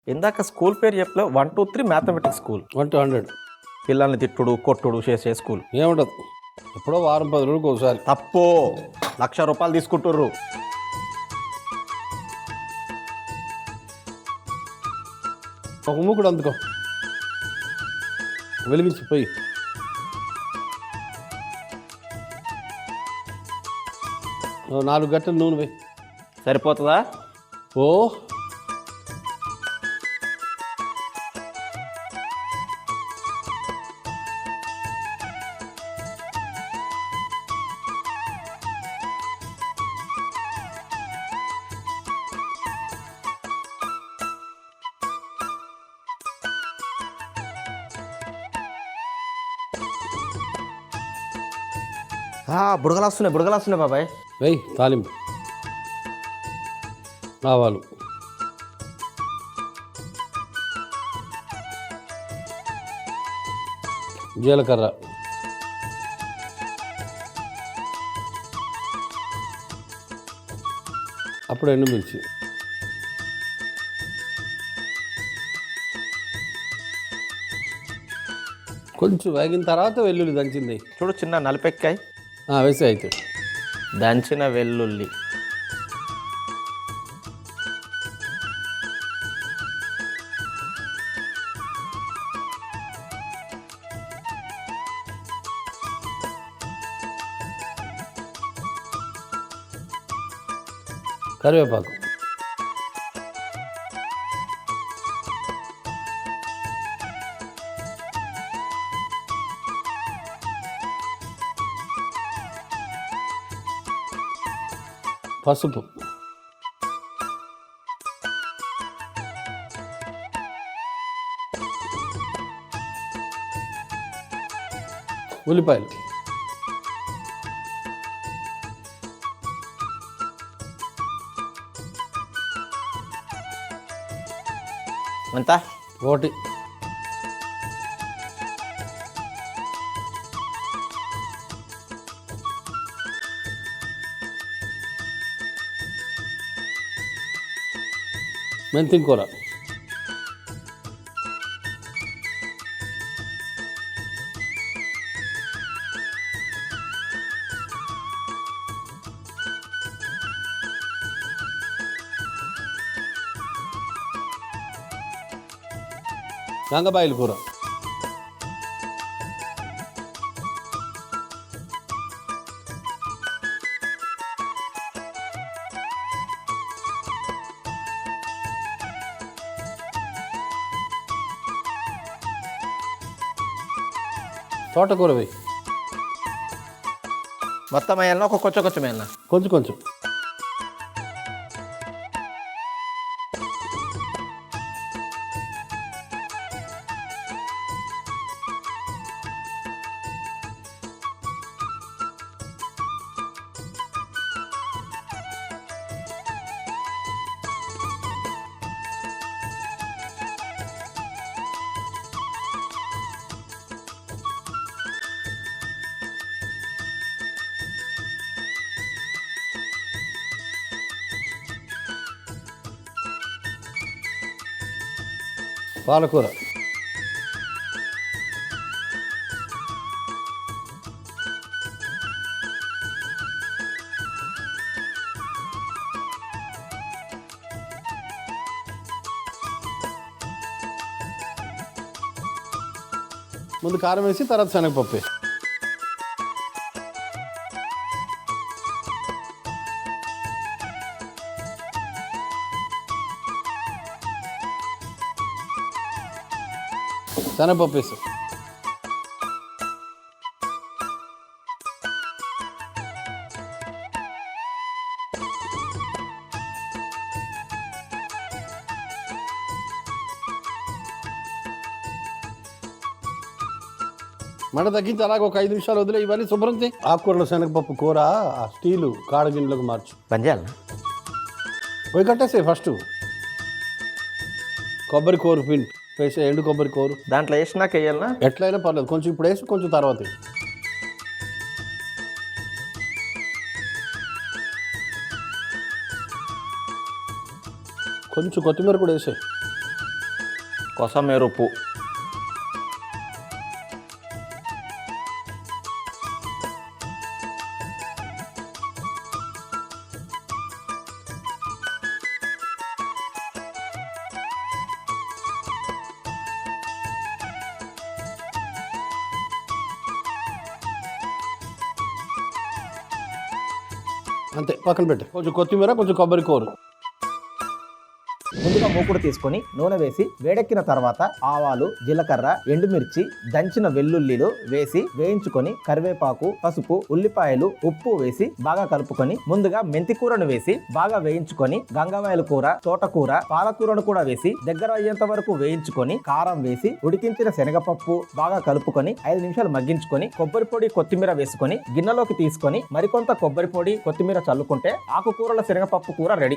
ఇందాక స్కూల్ పేరు చెప్పలే 1, 2, 3 మ్యాథమెటిక్స్ స్కూల్. 1 to 100 పిల్లల్ని తిట్టుడు కొట్టుడు చేసే స్కూల్. ఏముండదు. ఎప్పుడో వారం 10 రోజులకు ఒకసారి. తప్పు. ₹1,00,000 తీసుకుంటుర్రు. ఒక మూకుడు అందుకో, వెలిగించి పోయి. ఓ 4 గంటలు నూనె పోయి. సరిపోతుందా? ఓ బుడగలు వస్తున్నాయి బాబాయ్. వెయ్యి తాలింపు, ఆవాలు, జీలకర్ర, అప్పుడు ఎండుమిర్చి, కొంచెం వేగిన తర్వాత వెల్లుల్లి దంచింది చూడు, చిన్న నలిపెక్కాయి వేసి అయితే దంచిన వెల్లుల్లి. కరివేపాకు, పసుపు, ఉల్లిపాయలు, ఎంత? 1 మెంతిం కూర, గంగబాయిల కూర, తోటకూర వేయి. మొత్తం వేయాలన్నా ఒక కొంచెం వేయాలన్నా? కొంచెం కొంచెం. పాలకూర, ముందు కారం వేసి తర్వాత శనగపప్పు వేసి. శనగపప్పు వేసి మంట తగ్గించి అలాగ ఒక 5 నిమిషాలు వదిలే. ఇవన్నీ శుభ్రం చేయి. ఆకుకూరలో శనగపప్పు కూర ఆ స్టీలు కాడగిన్నెలకు మార్చు. పని చేయాలన్నా? పోయి కట్టేసే. ఫస్ట్ కొబ్బరి కూర పిండి వేసే, ఎండు కొబ్బరి కూర దాంట్లో వేసినాక వేయాలన్నా? ఎట్లయినా పర్లేదు. కొంచెం ఇప్పుడు వేసి కొంచెం తర్వాత వేయి. కొంచెం కొత్తిమీర కూడా వేసే. కొసమెరుపు, అంతే, పక్కన పెట్టు. కొంచెం కొత్తిమీర, కొంచెం కొబ్బరి కూర. ముందుగా మూకుడు తీసుకొని నూనె వేసి వేడెక్కిన తర్వాత ఆవాలు, జీలకర్ర, ఎండుమిర్చి, దంచిన వెల్లుల్లిలు వేసి వేయించుకొని కరివేపాకు, పసుపు, ఉల్లిపాయలు, ఉప్పు వేసి బాగా కలుపుకొని ముందుగా మెంతి కూరను వేసి బాగా వేయించుకొని గంగవాయల కూర, తోటకూర, పాలకూరను కూడా వేసి దగ్గర అయ్యేంత వరకు వేయించుకొని కారం వేసి ఉడికించిన శనగపప్పు బాగా కలుపుకొని 5 నిమిషాలు మగ్గించుకొని కొబ్బరి పొడి, కొత్తిమీర వేసుకొని గిన్నెలోకి తీసుకొని మరికొంత కొబ్బరి పొడి, కొత్తిమీర చల్లుకుంటే ఆకుకూరల శనగపప్పు కూర రెడీ.